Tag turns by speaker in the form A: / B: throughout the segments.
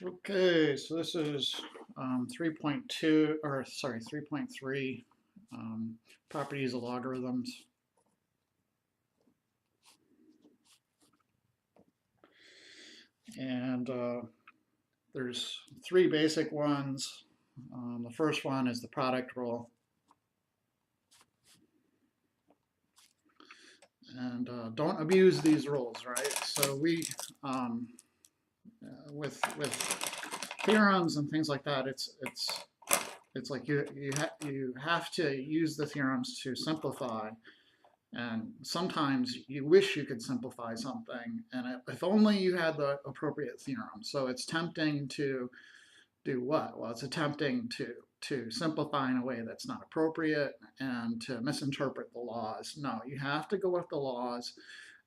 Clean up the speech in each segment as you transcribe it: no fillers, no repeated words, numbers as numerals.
A: Okay, so this is 3.2, or sorry, 3.3, properties of logarithms. And there's three basic ones. The first one is the product rule. And don't abuse these rules, right? So we, with theorems and things like that, it's like you have to use the theorems to simplify, and sometimes you wish you could simplify something, and if only you had the appropriate theorem. So it's tempting to do what? Well, it's attempting to simplify in a way that's not appropriate and to misinterpret the laws. No, you have to go with the laws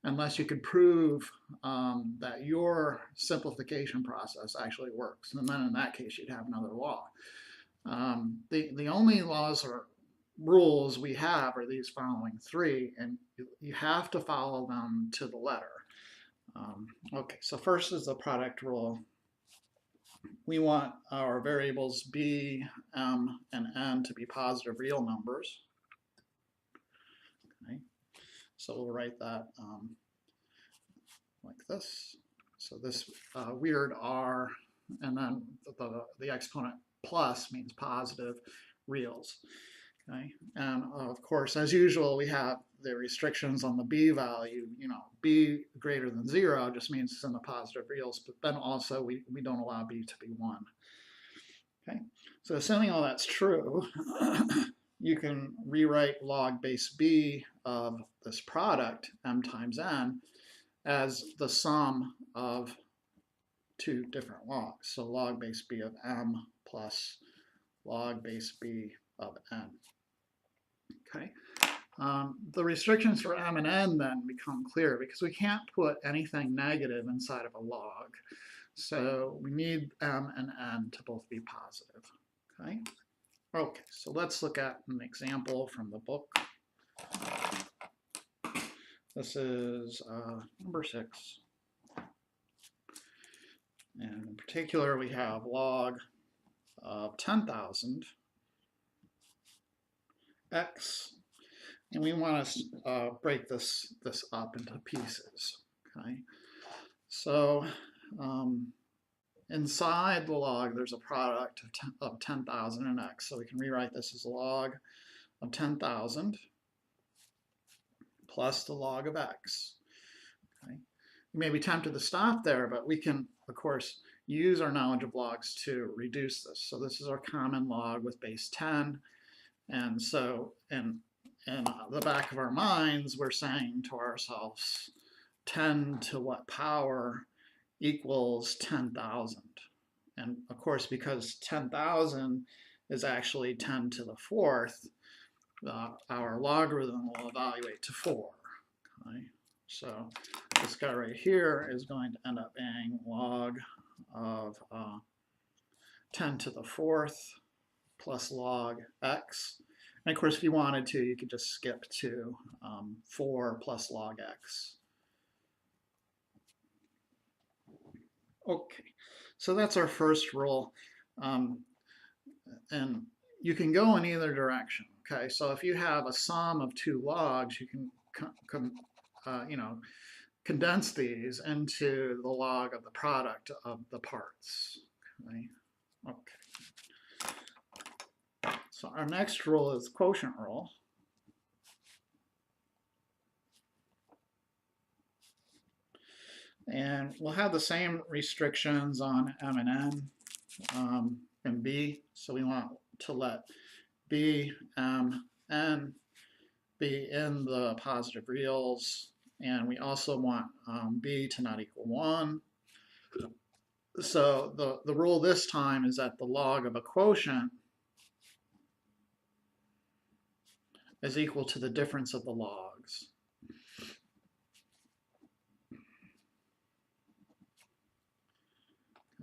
A: unless you could prove that your simplification process actually works. And then in that case, you'd have another law. The only laws or rules we have are these following three, and you have to follow them to the letter. Okay, so first is the product rule. We want our variables b, m, and n to be positive real numbers. Okay, so we'll write that like this. So this weird r, and then the exponent plus means positive reals. Okay, and of course, as usual, we have the restrictions on the b value. You know, b greater than 0 just means it's in the positive reals, but then also we don't allow b to be 1. Okay, so assuming all that's true, you can rewrite log base b of this product, m times n, as the sum of two different logs. So log base b of m plus log base b of n. Okay. The restrictions for m and n then become clear because we can't put anything negative inside of a log. So we need m and n to both be positive. Okay. Okay, so let's look at an example from the book. This is number 6. And in particular, we have log of 10,000 x, and we want to break this up into pieces. Okay, so inside the log, there's a product of 10,000 and x, so we can rewrite this as a log of 10,000 plus the log of x. Okay, you may be tempted to stop there, but we can, of course, use our knowledge of logs to reduce this. So this is our common log with base 10. And so in the back of our minds, we're saying to ourselves, 10 to what power equals 10,000. And of course, because 10,000 is actually 10 to the 4th, our logarithm will evaluate to 4. Okay? So this guy right here is going to end up being log of 10 to the 4th plus log x. And of course, if you wanted to, you could just skip to 4 plus log x. Okay, so that's our first rule. And you can go in either direction. Okay, so if you have a sum of two logs, you can condense these into the log of the product of the parts. Okay. Okay. So our next rule is quotient rule. And we'll have the same restrictions on m and n and b. So we want to let b, m, n be in the positive reals. And we also want b to not equal 1. So the rule this time is that the log of a quotient is equal to the difference of the logs.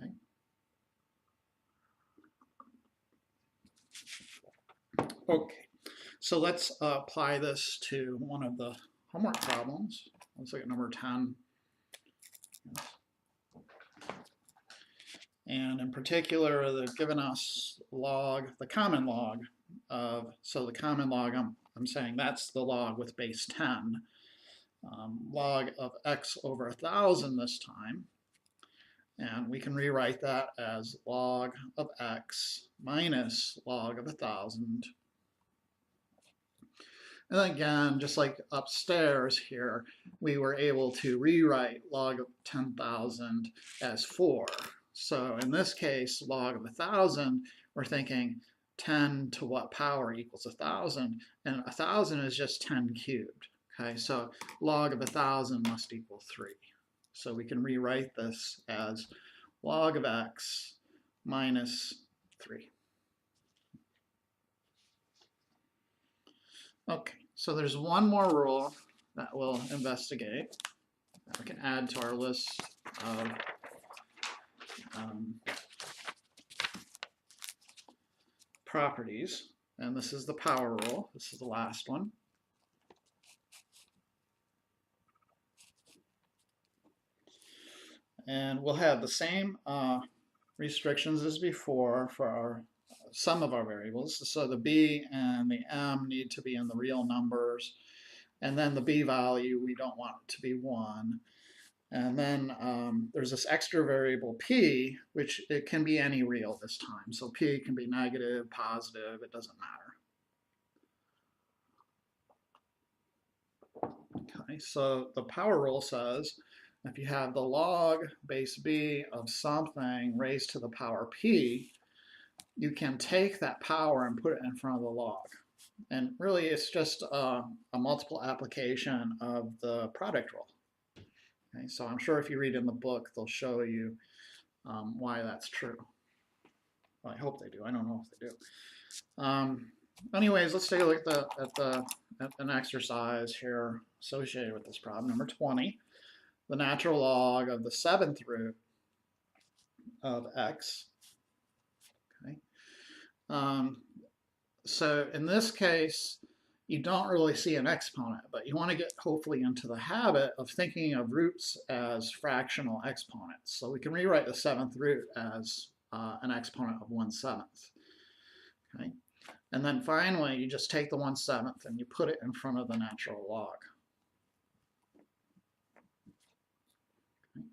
A: Okay. Okay, so let's apply this to one of the homework problems. Let's look at number 10. And in particular, they've given us log, the common log of, so the common log, I'm saying that's the log with base 10, log of x over 1,000 this time. And we can rewrite that as log of x minus log of 1,000. And again, just like upstairs here, we were able to rewrite log of 10,000 as 4. So in this case, log of 1,000, we're thinking 10 to what power equals 1,000, and 1,000 is just 10 cubed. Okay, so log of 1,000 must equal 3. So we can rewrite this as log of x minus 3. Okay, so there's one more rule that we'll investigate that we can add to our list of properties, and this is the power rule. This is the last one. And we'll have the same restrictions as before for some of our variables. So the b and the m need to be in the real numbers, and then the b value we don't want it to be 1. And then there's this extra variable p, which it can be any real this time. So p can be negative, positive, it doesn't matter. Okay, so the power rule says if you have the log base b of something raised to the power p, you can take that power and put it in front of the log. And really it's just a multiple application of the product rule. Okay, so I'm sure if you read in the book, they'll show you why that's true. Well, I hope they do. I don't know if they do. Anyways, let's take a look at an exercise here associated with this problem. Number 20, the natural log of the 7th root of x. Okay. So in this case, you don't really see an exponent, but you want to get hopefully into the habit of thinking of roots as fractional exponents. So we can rewrite the 7th root as an exponent of 1/7. Okay. And then finally, you just take the 1/7 and you put it in front of the natural log. Okay.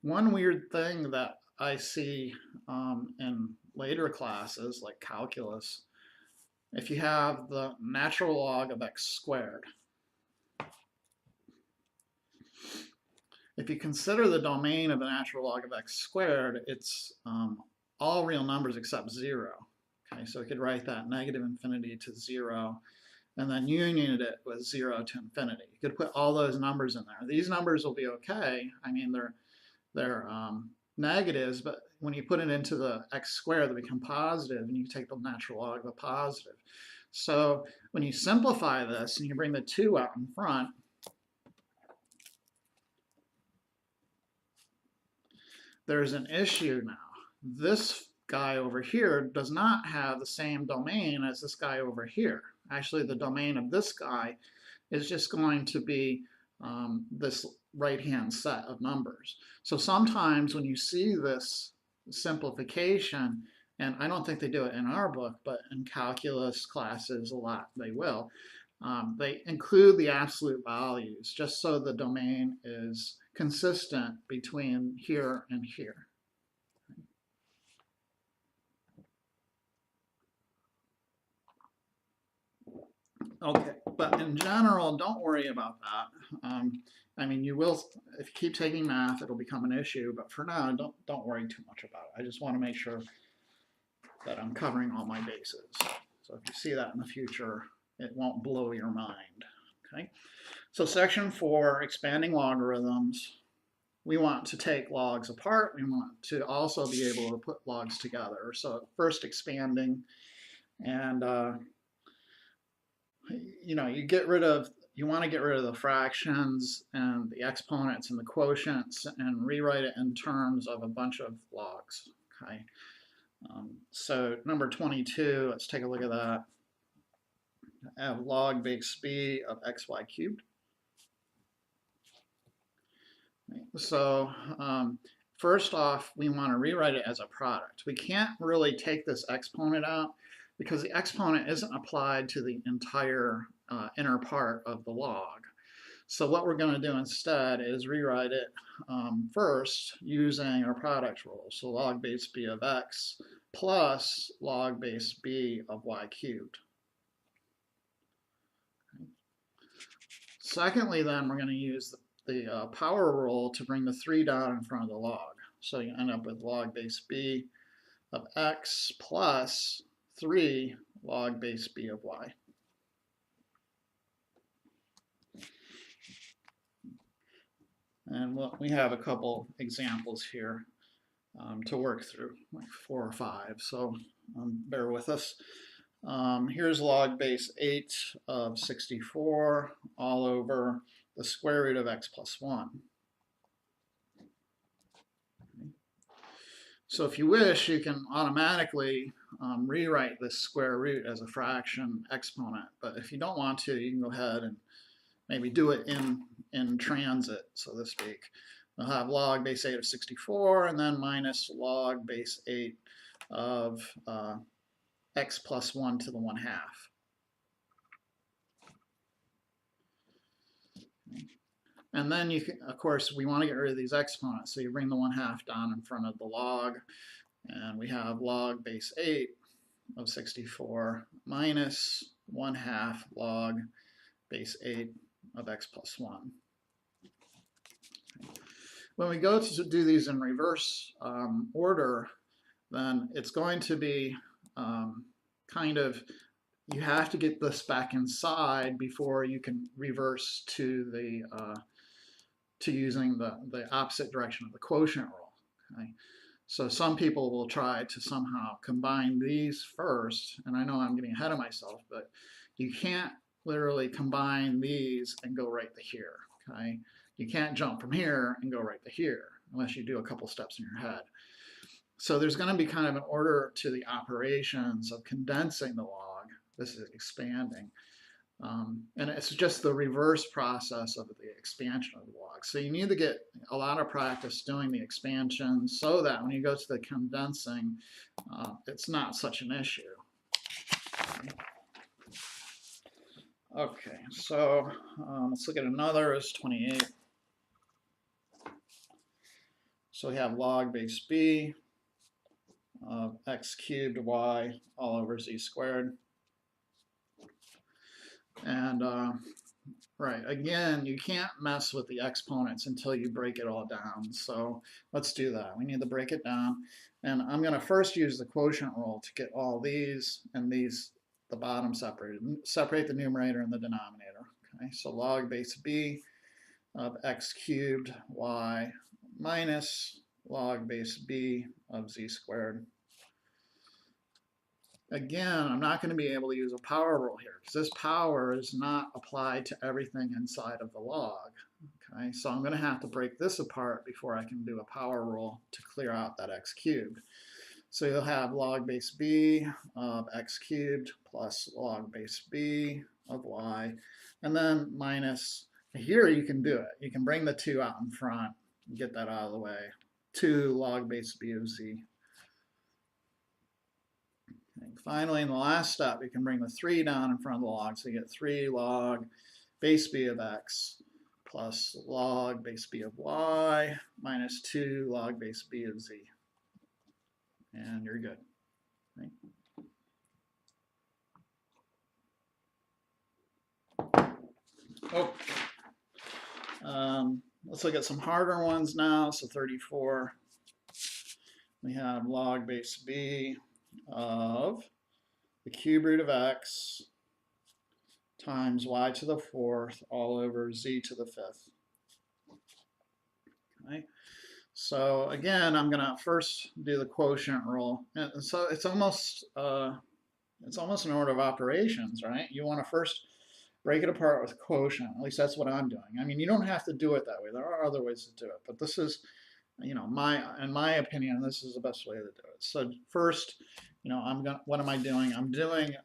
A: One weird thing that I see in later classes, like calculus, if you have the natural log of x squared, if you consider the domain of the natural log of x squared, it's all real numbers except 0. Okay, so we could write that negative infinity to 0, and then union it with 0 to infinity. You could put all those numbers in there. These numbers will be okay. I mean, they're negatives, but when you put it into the x squared, they become positive, and you take the natural log of a positive. So when you simplify this and you bring the 2 out in front, there's an issue now. This guy over here does not have the same domain as this guy over here. Actually, the domain of this guy is just going to be this right-hand set of numbers. So sometimes when you see this simplification, and I don't think they do it in our book, but in calculus classes a lot they will, they include the absolute values just so the domain is consistent between here and here. Okay, but in general, don't worry about that. I mean, you will, if you keep taking math, it'll become an issue, but for now, don't worry too much about it. I just want to make sure that I'm covering all my bases. So if you see that in the future, it won't blow your mind. Okay, so section 4, expanding logarithms. We want to take logs apart. We want to also be able to put logs together. So first expanding, and you know, you want to get rid of the fractions and the exponents and the quotients and rewrite it in terms of a bunch of logs. Okay. So number 22, let's take a look at that. I have log base b of xy cubed. So first off, we want to rewrite it as a product. We can't really take this exponent out because the exponent isn't applied to the entire inner part of the log. So what we're going to do instead is rewrite it first using our product rule. So log base b of x plus log base b of y cubed. Okay. Secondly, then we're going to use the power rule to bring the 3 down in front of the log. So you end up with log base b of x plus 3 log base b of y. And we have a couple examples here to work through, like 4 or 5, so bear with us. Here's log base 8 of 64 all over the square root of x plus 1. Okay. So if you wish, you can automatically rewrite this square root as a fraction exponent, but if you don't want to, you can go ahead and maybe do it in transit, so to speak. We'll have log base 8 of 64 and then minus log base 8 of x plus 1 to the 1/2. Okay. And then you can, of course, we want to get rid of these exponents, so you bring the 1/2 down in front of the log, and we have log base 8 of 64 minus 1/2 log base 8 of x plus 1. Okay. When we go to do these in reverse order, then it's going to be kind of, you have to get this back inside before you can reverse to the to using the opposite direction of the quotient rule. Okay? So some people will try to somehow combine these first, and I know I'm getting ahead of myself, but you can't literally combine these and go right to here. Okay? You can't jump from here and go right to here unless you do a couple steps in your head. So there's going to be kind of an order to the operations of condensing the log. This is expanding. And it's just the reverse process of the expansion of the log. So you need to get a lot of practice doing the expansion so that when you go to the condensing, it's not such an issue. Okay, so let's look at another is 28. So we have log base b of x cubed y all over z squared. And right, again, you can't mess with the exponents until you break it all down. So let's do that. We need to break it down. And I'm going to first use the quotient rule to get all these and these, the bottom separated. Separate the numerator and the denominator. Okay, so log base b of x cubed y minus log base b of z squared. Again, I'm not going to be able to use a power rule here because this power is not applied to everything inside of the log. Okay, so I'm going to have to break this apart before I can do a power rule to clear out that x cubed. So you'll have log base b of x cubed plus log base b of y, and then minus, here you can do it. You can bring the 2 out in front and get that out of the way. 2 log base b of z. And finally, in the last step, you can bring the 3 down in front of the log, so you get 3 log base b of x plus log base b of y minus 2 log base b of z. And you're good. Right? Oh, let's look at some harder ones now. So 34, we have log base b of the cube root of x times y to the 4th all over z to the 5th. Okay. So again, I'm going to first do the quotient rule. And so it's almost an order of operations, right? You want to first break it apart with quotient. At least that's what I'm doing. I mean, you don't have to do it that way. There are other ways to do it, but this is, you know, in my opinion, this is the best way to do it. So first, you know, what am I doing? I'm doing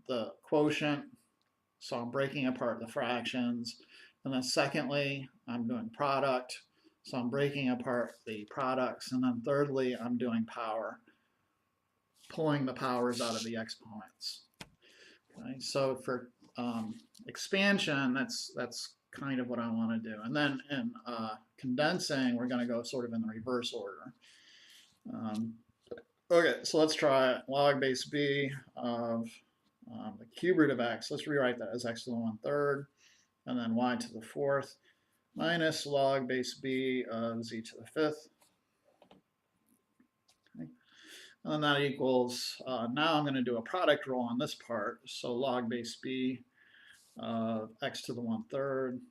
A: the quotient, so I'm breaking apart the fractions. And then secondly, I'm doing product. So I'm breaking apart the products, and then thirdly, I'm doing power, pulling the powers out of the exponents. Okay, so for expansion, that's kind of what I want to do. And then in condensing, we're going to go sort of in the reverse order. Okay, so let's try log base b of the cube root of x. Let's rewrite that as x to the 1/3, and then y to the 4th, minus log base b of z to the 5th. Okay. And that equals, now I'm going to do a product rule on this part. So log base b of x to the 1/3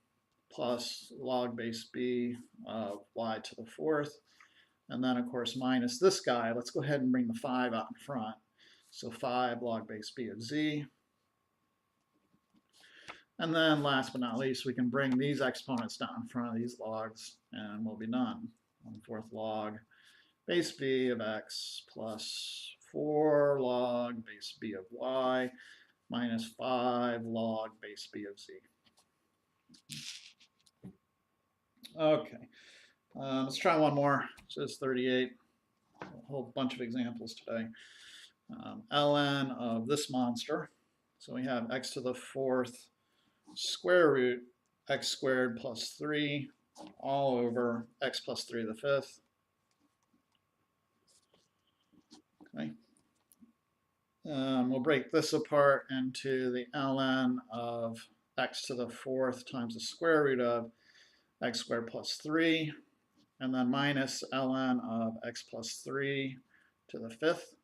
A: plus log base b of y to the 4th. And then, of course, minus this guy. Let's go ahead and bring the 5 out in front. So 5 log base b of z. And then last but not least, we can bring these exponents down in front of these logs, and we'll be done. 1/4 log base b of x plus 4 log base b of y minus 5 log base b of z. Okay, let's try one more. It says 38. A whole bunch of examples today. Ln of this monster. So we have x to the 4th square root x squared plus 3 all over x plus 3 to the 5th. Okay. We'll break this apart into the ln of x to the 4th times the square root of x squared plus 3, and then minus ln of x plus 3 to the 5th.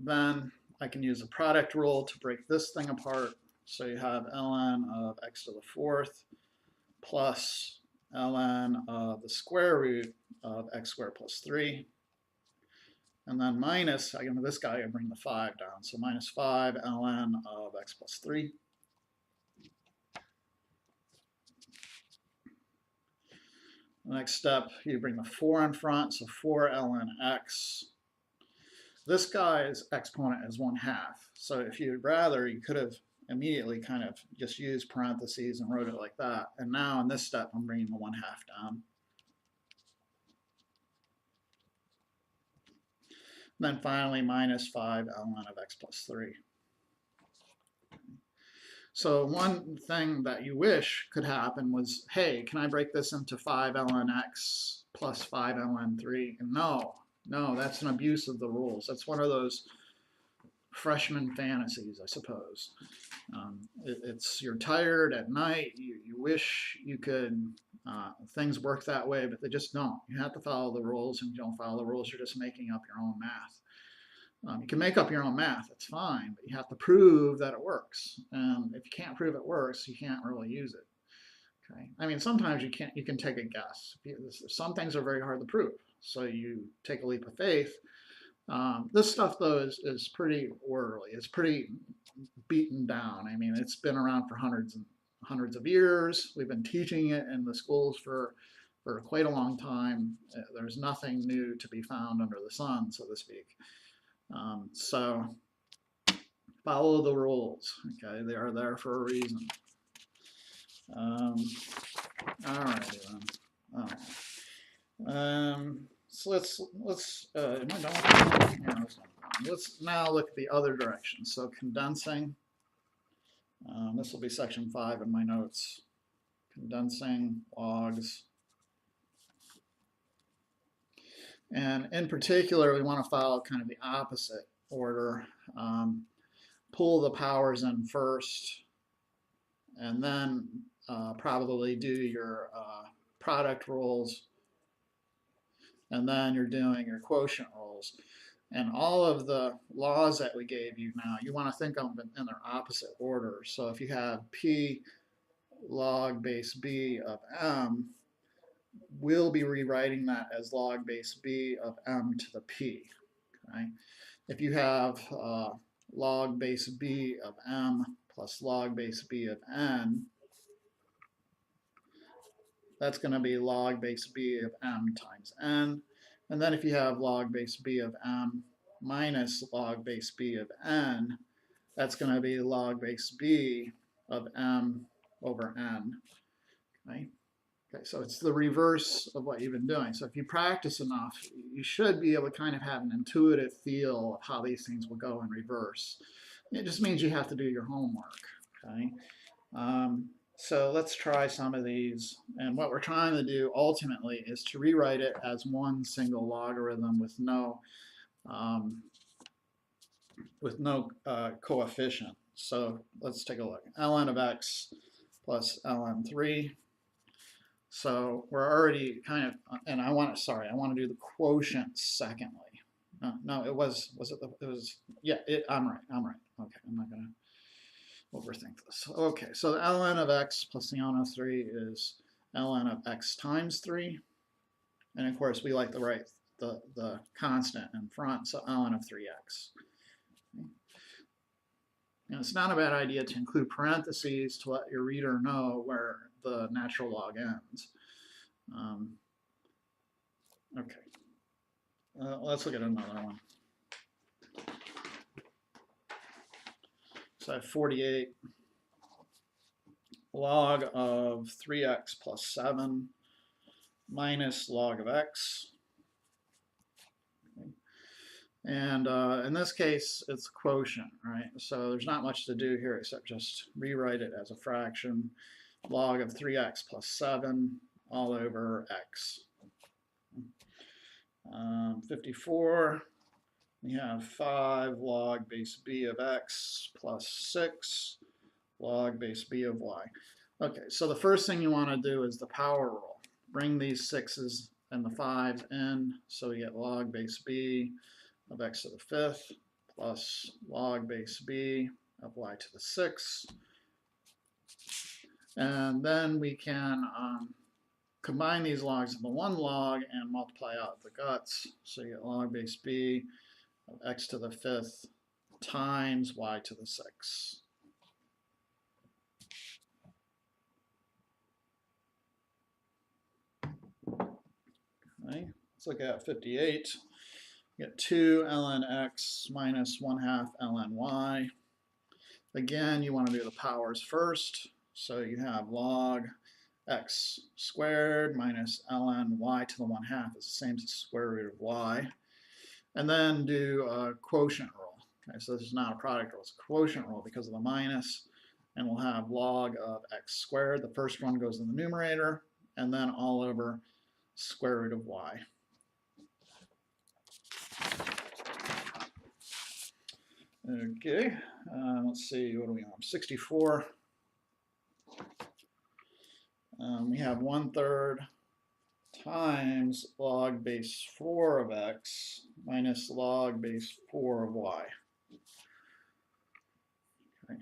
A: Then I can use a product rule to break this thing apart. So you have ln of x to the 4th plus ln of the square root of x squared plus 3. And then minus, I can, this guy, I bring the 5 down. So minus 5 ln of x plus 3. The next step, you bring the 4 in front, so 4 ln x. This guy's exponent is 1/2. So if you'd rather, you could have immediately kind of just used parentheses and wrote it like that. And now in this step, I'm bringing the 1/2 down. And then finally, minus 5 ln of x plus 3. So one thing that you wish could happen was, hey, can I break this into 5 ln x plus 5 ln 3? And no, that's an abuse of the rules. That's one of those freshman fantasies, I suppose. You're tired at night. You wish you could, things work that way, but they just don't. You have to follow the rules, and if you don't follow the rules, you're just making up your own math. You can make up your own math, that's fine, but you have to prove that it works. And if you can't prove it works, you can't really use it. Okay. I mean, sometimes you can take a guess. Some things are very hard to prove, so you take a leap of faith. This stuff, though, is pretty orderly. It's pretty beaten down. I mean, it's been around for hundreds and hundreds of years. We've been teaching it in the schools for quite a long time. There's nothing new to be found under the sun, so to speak. So follow the rules. Okay, they are there for a reason. All righty then. All right. So let's am I done with yeah, let's now look at the other direction. So condensing. This will be section 5 in my notes. Condensing logs. And in particular, we want to follow kind of the opposite order. Pull the powers in first, and then probably do your product rules, and then you're doing your quotient rules. And all of the laws that we gave you now, you want to think of them in their opposite order. So if you have P log base B of M, we'll be rewriting that as log base B of M to the P. Okay? If you have log base B of M plus log base B of N, that's going to be log base B of M times N. And then if you have log base B of M minus log base b of n, that's going to be log base b of m over n. Okay? Okay, so it's the reverse of what you've been doing. So if you practice enough, you should be able to kind of have an intuitive feel of how these things will go in reverse. It just means you have to do your homework. Okay. So let's try some of these. And what we're trying to do ultimately is to rewrite it as one single logarithm with no coefficient. So let's take a look. ln of x plus ln3. So we're already kind of, and I want to do the quotient secondly. No, it was yeah, I'm right. Okay, I'm not going to overthink this. Okay, so the ln of x plus the ln of 3 is ln of x times 3. And of course, we like to write the constant in front, so ln of 3x. Okay. And it's not a bad idea to include parentheses to let your reader know where the natural log ends. Okay, let's look at another one. So I have 48 log of 3x plus 7 minus log of x. Okay. And in this case, it's quotient, right? So there's not much to do here except just rewrite it as a fraction. Log of 3x plus 7 all over x. 54, we have 5 log base b of x plus 6 log base b of y. Okay, so the first thing you want to do is the power rule. Bring these 6's and the 5's in, so we get log base b of x to the 5th plus log base b of y to the 6th. And then we can combine these logs into one log and multiply out the guts. So you get log base b of x to the 5th times y to the 6th. Okay, let's look at 58. We get 2 ln x minus 1/2 ln y. Again, you want to do the powers first. So you have log x squared minus ln y to the 1/2 is the same as the square root of y. And then do a quotient rule. Okay, so this is not a product rule, it's a quotient rule because of the minus. And we'll have log of x squared. The first one goes in the numerator, and then all over square root of y. Okay, let's see, what do we have? 64. We have 1/3 times log base 4 of x minus log base 4 of y. Okay.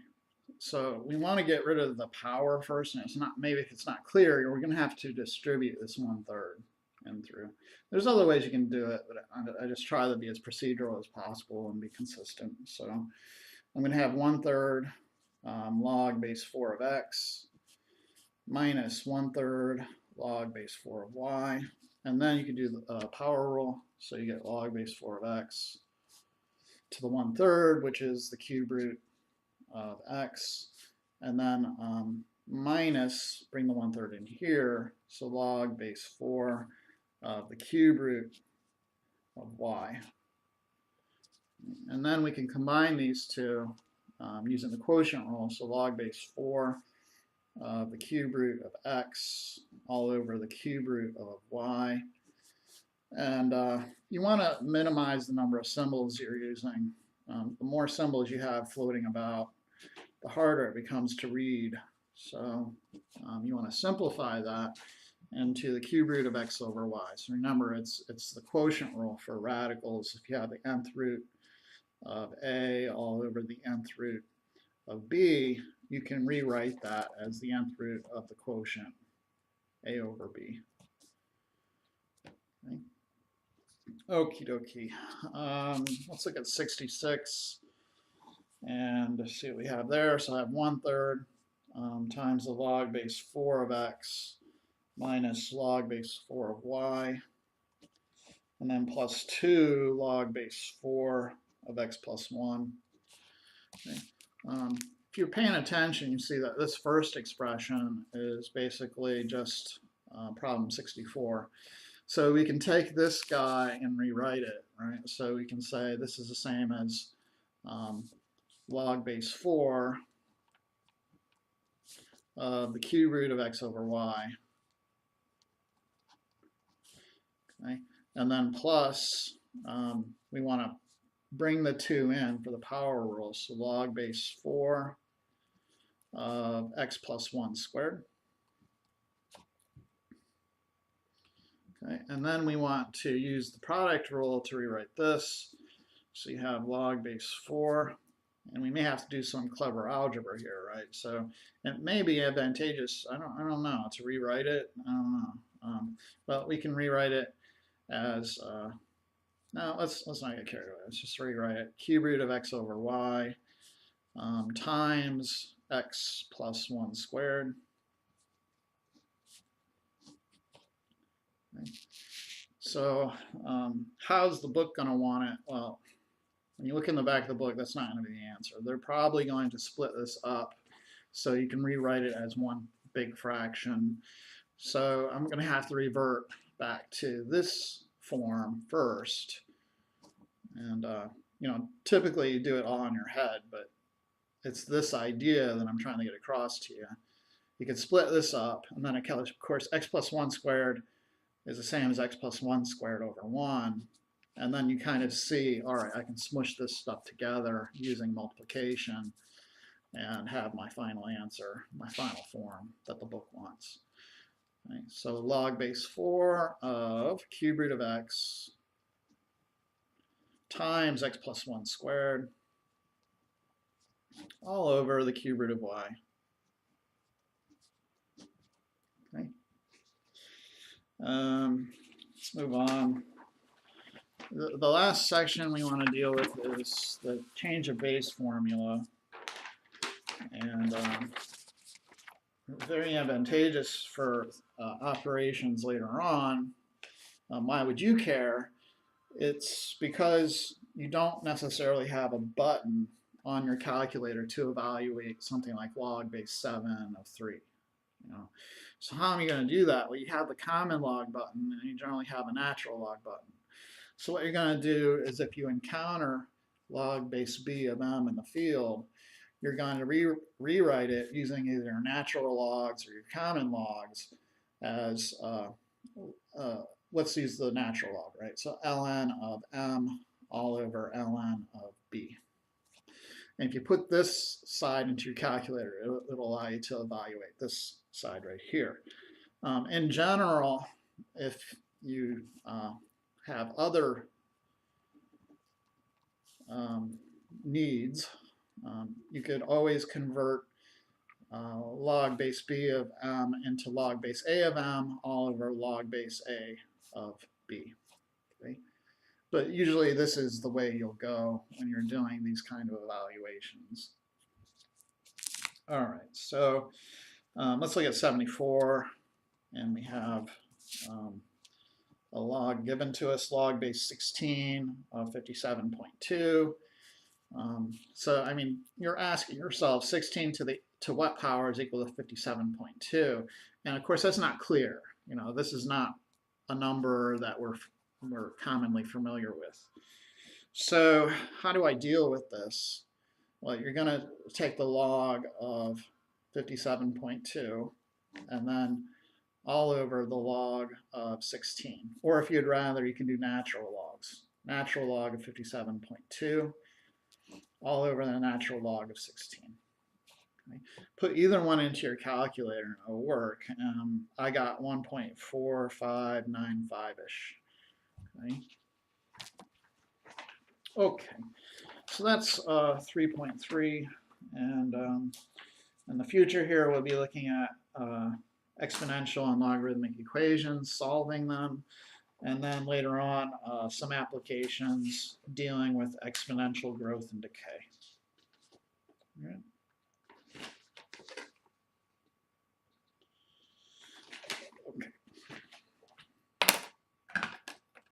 A: So we want to get rid of the power first, and it's not, maybe if it's not clear, we're going to have to distribute this 1/3 in through. There's other ways you can do it, but I just try to be as procedural as possible and be consistent. So I'm going to have 1/3 log base 4 of x minus 1/3 log base 4 of y, and then you can do the power rule, so you get log base 4 of x to the 1/3, which is the cube root of x, and then minus, bring the 1/3 in here, so log base 4 of the cube root of y. And then we can combine these two using the quotient rule, so log base 4 of the cube root of x all over the cube root of y. And you want to minimize the number of symbols you're using. The more symbols you have floating about, the harder it becomes to read. So you want to simplify that into the cube root of x over y. So remember, it's the quotient rule for radicals. If you have the nth root of a all over the nth root of b, you can rewrite that as the nth root of the quotient a over b. Okay. Okie dokie. Let's look at 66 and see what we have there. So I have 1/3 times the log base 4 of x minus log base 4 of y. and then plus 2 log base 4 of x plus 1. Okay. If you're paying attention, you see that this first expression is basically just problem 64. So we can take this guy and rewrite it, right? So we can say this is the same as log base 4 of the cube root of x over y. Okay. And then plus, we want to bring the 2 in for the power rule. So log base 4 of x plus 1 squared. Okay. And then we want to use the product rule to rewrite this. So you have log base 4. And we may have to do some clever algebra here, right? So it may be advantageous, I don't know, to rewrite it. I don't know. But we can rewrite it as, no, let's not get carried away. Let's just rewrite it. Cube root of x over y times x plus 1 squared. Okay. So how's the book going to want it? Well, when you look in the back of the book, that's not going to be the answer. They're probably going to split this up so you can rewrite it as one big fraction. So I'm going to have to revert back to this form first. And, you know, typically you do it all in your head, but it's this idea that I'm trying to get across to you. You can split this up, and then, of course, x plus 1 squared is the same as x plus 1 squared over 1. And then you kind of see, all right, I can smush this stuff together using multiplication and have my final answer, my final form that the book wants. Okay, so log base 4 of cube root of x times x plus 1 squared all over the cube root of y. Okay. Let's move on. The last section we want to deal with is the change of base formula. And very advantageous for operations later on. Why would you care? It's because you don't necessarily have a button on your calculator to evaluate something like log base 7 of 3. You know? So how am you going to do that? Well, you have the common log button, and you generally have a natural log button. So what you're going to do is if you encounter log base b of m in the field, you're going to rewrite it using either your natural logs or your common logs as, let's use the natural log, right? So ln of m all over ln of b. And if you put this side into your calculator, it'll allow you to evaluate this side right here. In general, if you have other needs, you could always convert log base b of m into log base a of m all over log base a of b. Okay? But usually this is the way you'll go when you're doing these kind of evaluations. All right, so let's look at 74, and we have a log given to us, log base 16 of 57.2. So, I mean, you're asking yourself 16 to what power is equal to 57.2? And of course, that's not clear. You know, this is not a number that we're commonly familiar with. So how do I deal with this? Well, you're going to take the log of 57.2 and then all over the log of 16. Or if you'd rather, you can do natural logs. Natural log of 57.2 all over the natural log of 16. Okay. Put either one into your calculator and it'll work. I got 1.4595-ish. Okay. Okay, so that's 3.3, and in the future here we'll be looking at exponential and logarithmic equations, solving them, and then later on some applications dealing with exponential growth and decay. All right.